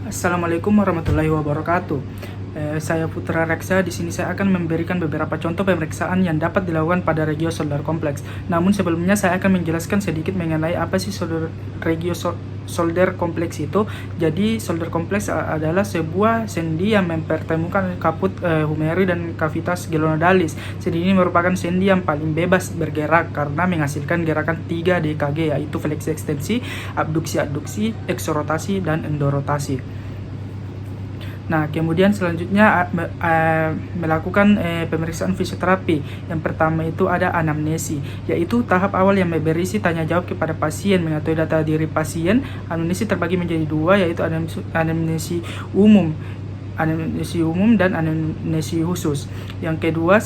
Assalamualaikum warahmatullahi wabarakatuh. Saya Putra Reksa. Di sini saya akan memberikan beberapa contoh pemeriksaan yang dapat dilakukan pada regio solder kompleks. Namun sebelumnya saya akan menjelaskan sedikit mengenai apa sih solder kompleks itu. Jadi solder kompleks adalah sebuah sendi yang mempertemukan kaput humeri dan kavitas glonodalis. Sendi ini merupakan sendi yang paling bebas bergerak karena menghasilkan gerakan 3 DKG, yaitu fleksi ekstensi, abduksi adduksi, eksorotasi, dan endorotasi. Nah, kemudian selanjutnya melakukan pemeriksaan fisioterapi. Yang pertama itu ada anamnesi, yaitu tahap awal yang berisi tanya jawab kepada pasien, mengetahui data diri pasien. Anamnesi terbagi menjadi dua, yaitu anamnesi umum dan anamnesi khusus. Yang kedua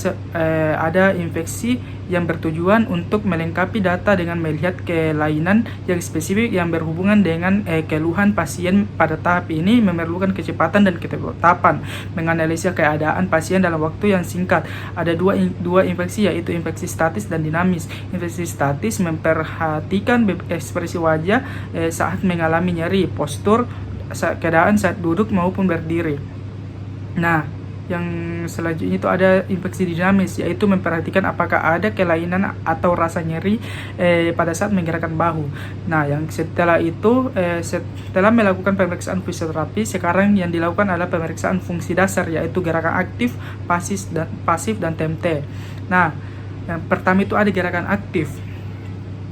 ada infeksi yang bertujuan untuk melengkapi data dengan melihat kelainan yang spesifik yang berhubungan dengan keluhan pasien. Pada tahap ini memerlukan kecepatan dan ketetapan menganalisa keadaan pasien dalam waktu yang singkat. Ada dua infeksi, yaitu infeksi statis dan dinamis. Infeksi statis memperhatikan ekspresi wajah saat mengalami nyeri, postur, keadaan saat duduk maupun berdiri. Nah, yang selanjutnya itu ada infeksi dinamis, yaitu memperhatikan apakah ada kelainan atau rasa nyeri pada saat menggerakkan bahu. Nah, yang setelah itu setelah melakukan pemeriksaan fisioterapi, sekarang yang dilakukan adalah pemeriksaan fungsi dasar, yaitu gerakan aktif, pasif dan TMT. Nah, yang pertama itu ada gerakan aktif.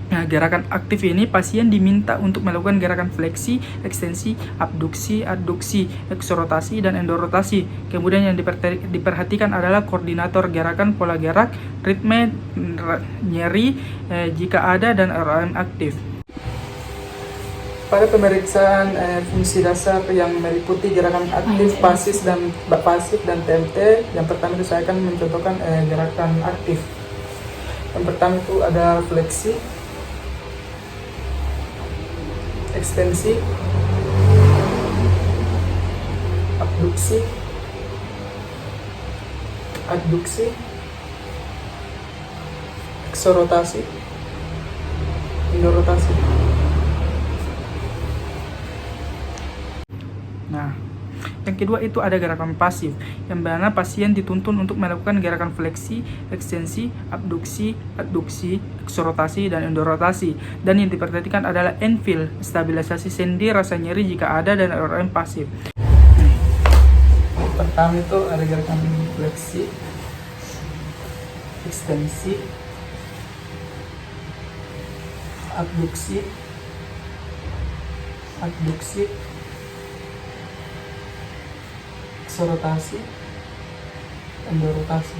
Nah, gerakan aktif ini pasien diminta untuk melakukan gerakan fleksi, ekstensi, abduksi, adduksi, eksorotasi, dan endorotasi. Kemudian yang diperhatikan adalah koordinator gerakan, pola gerak, ritme, nyeri jika ada, dan ROM aktif. Pada pemeriksaan fungsi dasar yang meliputi gerakan aktif, pasif dan TMT, yang pertama itu saya akan mencontohkan gerakan aktif. Yang pertama itu ada fleksi, ekstensi, abduksi, adduksi, eksorotasi, endorotasi. Nah, yang kedua itu ada gerakan pasif, yang mana pasien dituntun untuk melakukan gerakan fleksi, ekstensi, abduksi, adduksi, eksorotasi, dan endorotasi. Dan yang diperhatikan adalah enfil, stabilisasi sendi, rasa nyeri jika ada, dan ROM pasif. Pertama itu ada gerakan fleksi, ekstensi, abduksi, eksorotasi, endorotasi.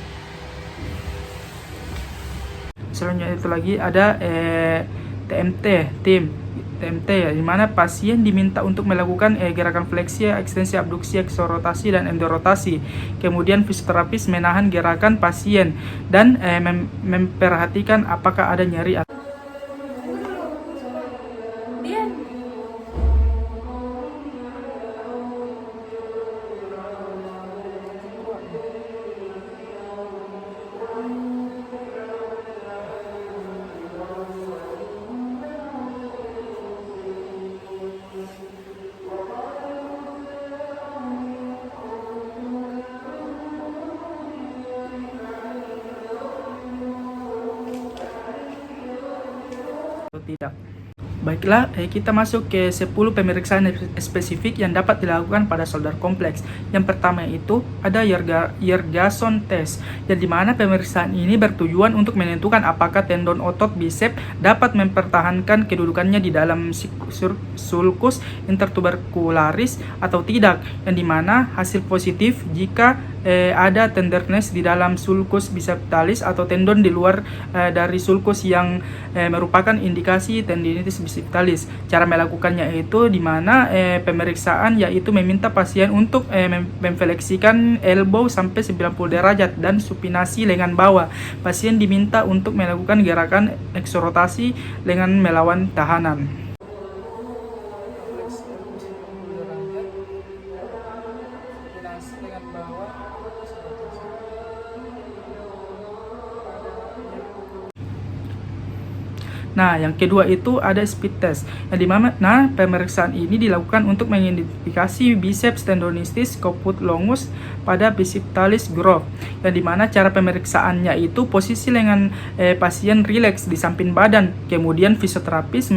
Selanjutnya itu lagi ada TMT ya, di mana pasien diminta untuk melakukan gerakan fleksi, ekstensi, abduksi, eksorotasi, dan endorotasi. Kemudian fisioterapis menahan gerakan pasien dan memperhatikan apakah ada nyeri atau tidak. Baiklah, kita masuk ke 10 pemeriksaan spesifik yang dapat dilakukan pada solder kompleks. Yang pertama itu ada Yergason test, yang dimana pemeriksaan ini bertujuan untuk menentukan apakah tendon otot bisep dapat mempertahankan kedudukannya di dalam sulcus intertubercularis atau tidak, yang dimana hasil positif jika ada tenderness di dalam sulcus biceptalis atau tendon di luar dari sulcus yang merupakan indikasi tendinitis biceptalis. Cara melakukannya itu di mana pemeriksaan yaitu meminta pasien untuk memfleksikan elbow sampai 90 derajat dan supinasi lengan bawah. Pasien diminta untuk melakukan gerakan eksorotasi dengan melawan tahanan. Nah, yang kedua itu ada speed test, yang dimana pemeriksaan ini dilakukan untuk mengidentifikasi biceps tendonitis caput longus pada bicipitalis groove, yang dimana cara pemeriksaannya itu posisi lengan pasien rileks di samping badan, kemudian fisioterapis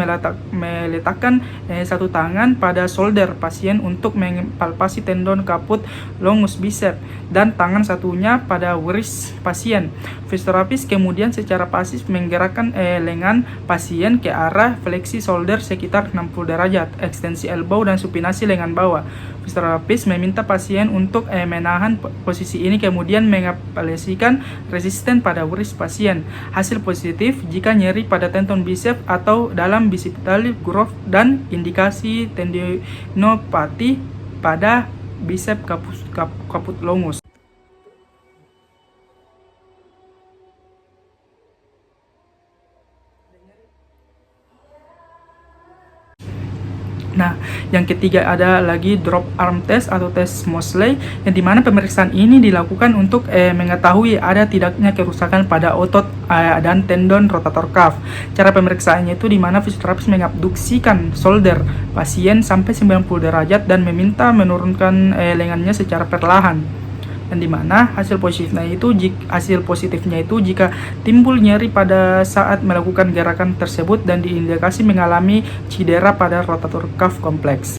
meletakkan satu tangan pada shoulder pasien untuk mempalpasi tendon caput longus bicep dan tangan satunya pada wrist pasien. Fisioterapis kemudian secara pasif menggerakkan lengan pasien ke arah fleksi shoulder sekitar 60 derajat, ekstensi elbow dan supinasi lengan bawah. Fisioterapis meminta pasien untuk menahan posisi ini kemudian mengaplikasikan resisten pada wrist pasien. Hasil positif jika nyeri pada tendon bicep atau dalam bicipitalis groove dan indikasi tendinopati pada bicep caput longus. Nah, yang ketiga ada lagi drop arm test atau tes Mosley, yang dimana pemeriksaan ini dilakukan untuk mengetahui ada tidaknya kerusakan pada otot dan tendon rotator cuff. Cara pemeriksaannya itu dimana fisioterapis mengabduksikan shoulder pasien sampai 90 derajat dan meminta menurunkan lengannya secara perlahan. Dan dimana hasil positifnya itu jika timbul nyeri pada saat melakukan gerakan tersebut dan diindikasi mengalami cedera pada rotator cuff kompleks.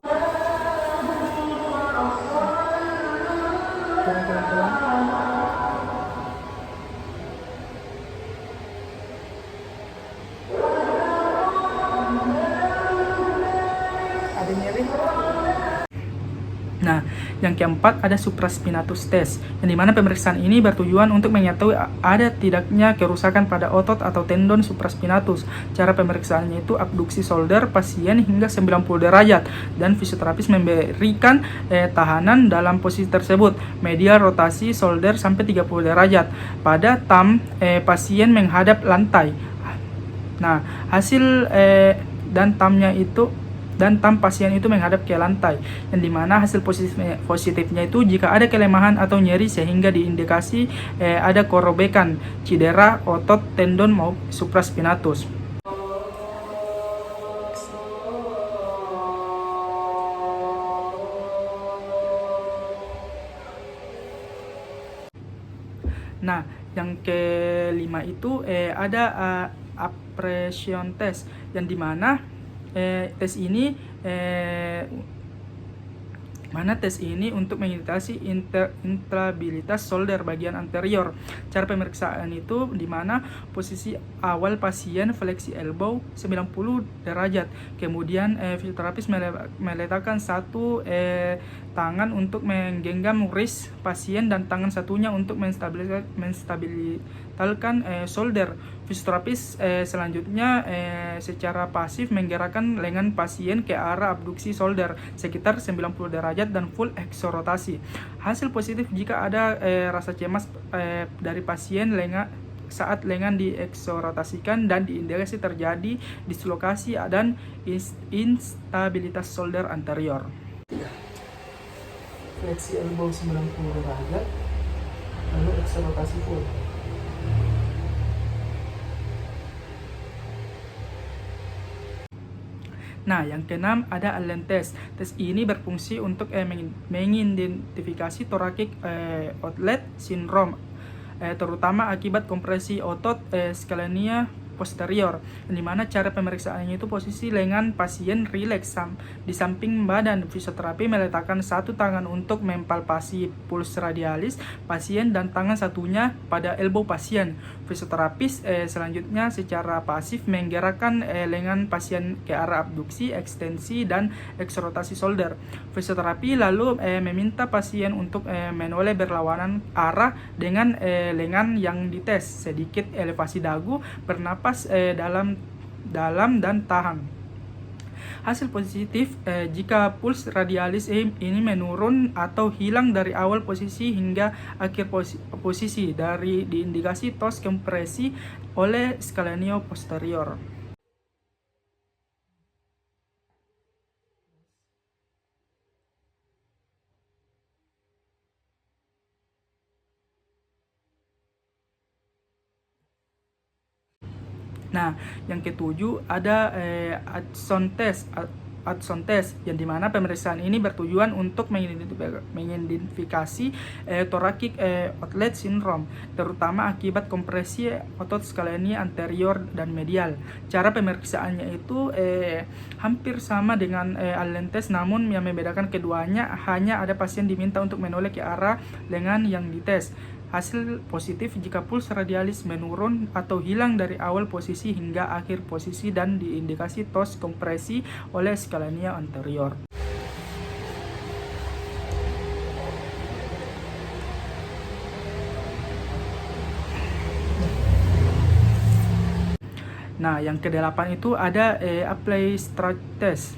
Ada nyeri? Nah, yang keempat ada supraspinatus test, yang dimana pemeriksaan ini bertujuan untuk mengetahui ada tidaknya kerusakan pada otot atau tendon supraspinatus. Cara pemeriksaannya itu abduksi shoulder pasien hingga 90 derajat dan fisioterapis memberikan tahanan dalam posisi tersebut, medial rotasi shoulder sampai 30 derajat pada thumb pasien menghadap lantai. Nah, hasil dan thumb pasien itu menghadap ke lantai, yang dimana hasil positifnya itu jika ada kelemahan atau nyeri sehingga diindikasi ada korobekan, cedera otot tendon maupun supraspinatus. Nah, yang kelima itu ada apprehension test, yang dimana tes ini untuk menginterogasi instabilitas shoulder bagian anterior. Cara pemeriksaan itu di mana posisi awal pasien fleksi elbow 90 derajat. Kemudian fisioterapis meletakkan satu tangan untuk menggenggam wrist pasien dan tangan satunya untuk menstabilkan shoulder. Fisioterapis selanjutnya secara pasif menggerakkan lengan pasien ke arah abduksi shoulder sekitar 90 derajat dan full eksorotasi. Hasil positif jika ada rasa cemas dari pasien saat lengan dieksorotasikan dan diindikasi terjadi dislokasi dan instabilitas shoulder anterior. Fleksi elbow 90 derajat lalu eksorotasi full. Nah, yang keenam ada Allen test. Tes ini berfungsi untuk mengidentifikasi thoracic outlet syndrome, terutama akibat kompresi otot skalenia posterior, di mana cara pemeriksaannya itu posisi lengan pasien rileks di samping badan. Fisioterapi meletakkan satu tangan untuk mempalpasi puls radialis pasien dan tangan satunya pada elbow pasien. Fisioterapis selanjutnya secara pasif menggerakkan lengan pasien ke arah abduksi, ekstensi, dan eksorotasi shoulder. Fisioterapi lalu meminta pasien untuk menoleh berlawanan arah dengan lengan yang dites, sedikit elevasi dagu, bernapas dalam dan tahan. Hasil positif jika puls radialis ini menurun atau hilang dari awal posisi hingga akhir posisi dari diindikasi tos kompresi oleh scalenio posterior. Nah, yang ketujuh ada Adson test, yang dimana pemeriksaan ini bertujuan untuk mengidentifikasi thoracic outlet syndrome, terutama akibat kompresi otot skalenia anterior dan medial. Cara pemeriksaannya itu hampir sama dengan Allen test, namun yang membedakan keduanya hanya ada pasien diminta untuk menoleh ke arah lengan yang dites. Hasil positif jika puls radialis menurun atau hilang dari awal posisi hingga akhir posisi dan diindikasi tos kompresi oleh skalenia anterior. Nah, yang kedelapan itu ada apply strike test,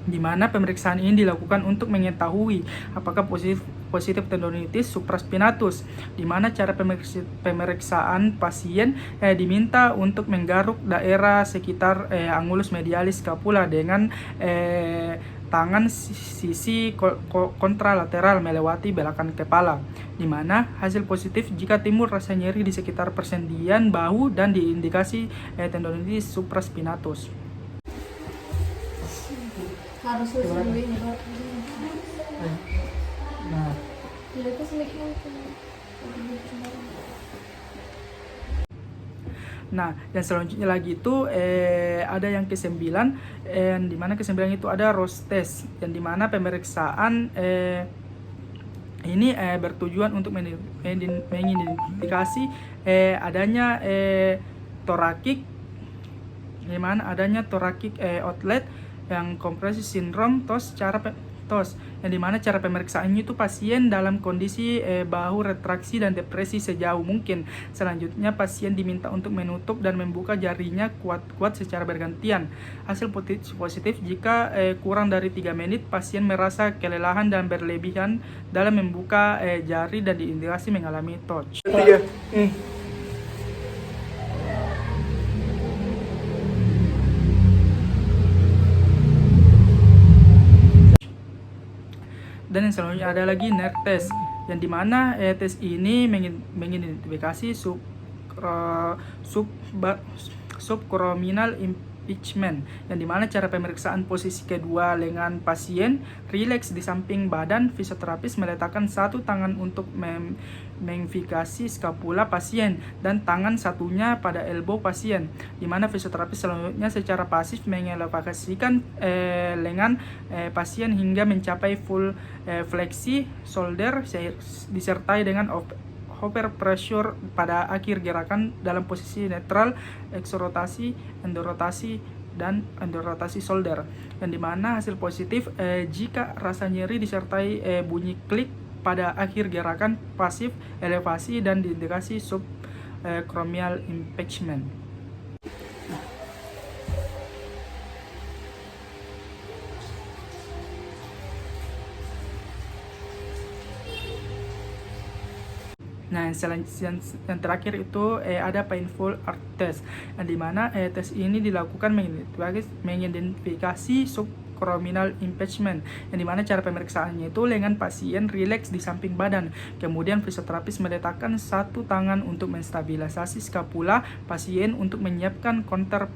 di mana pemeriksaan ini dilakukan untuk mengetahui apakah positif tendonitis supraspinatus, di mana cara pemeriksaan pasien diminta untuk menggaruk daerah sekitar angulus medialis scapula dengan tangan sisi kontralateral melewati belakang kepala, di mana hasil positif jika timbul rasa nyeri di sekitar persendian bahu dan diindikasi tendonitis supraspinatus. Harus sesuai Nah, dan selanjutnya lagi itu ada yang ke-9, di mana ke-9 itu ada Ross test, yang dimana pemeriksaan ini bertujuan untuk mengidentifikasi adanya thoracic, di mana adanya thoracic outlet yang kompresi sindrom TOS, yang dimana cara pemeriksaannya itu pasien dalam kondisi bahu retraksi dan depresi sejauh mungkin. Selanjutnya pasien diminta untuk menutup dan membuka jarinya kuat-kuat secara bergantian. Hasil positif jika kurang dari 3 menit pasien merasa kelelahan dan berlebihan dalam membuka jari dan diindikasi mengalami TOC. Dan yang selanjutnya ada lagi NERT test, yang dimana tes ini mengidentifikasi subchrominal impeachment, yang dimana cara pemeriksaan posisi kedua lengan pasien rileks di samping badan. Fisioterapis meletakkan satu tangan untuk mengfikasi skapula pasien dan tangan satunya pada elbow pasien, di mana fisioterapis selanjutnya secara pasif mengelevasikan lengan pasien hingga mencapai full fleksi shoulder disertai dengan over pressure pada akhir gerakan dalam posisi netral, exorotasi, endorotasi, dan endorotasi shoulder, yang dimana hasil positif jika rasa nyeri disertai bunyi klik pada akhir gerakan pasif, elevasi, dan diindikasi subchromial impeachment. Nah, yang terakhir itu ada painful arch test, yang dimana tes ini dilakukan mengidentifikasi subchrominal impeachment, yang dimana cara pemeriksaannya itu lengan pasien rileks di samping badan, kemudian fisioterapis meletakkan satu tangan untuk menstabilisasi skapula pasien untuk menyiapkan counter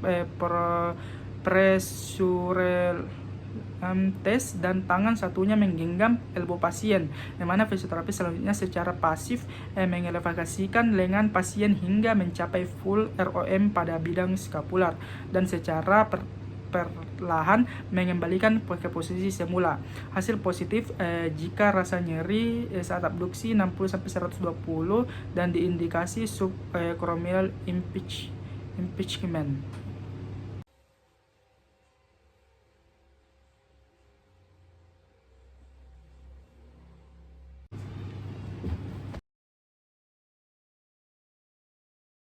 pressure tes, dan tangan satunya menggenggam elbow pasien, di mana fisioterapis selanjutnya secara pasif mengelevasikan lengan pasien hingga mencapai full ROM pada bidang skapular dan secara perlahan mengembalikan ke posisi semula. Hasil positif jika rasa nyeri saat abduksi 60-120 dan diindikasi subchromial impeachment.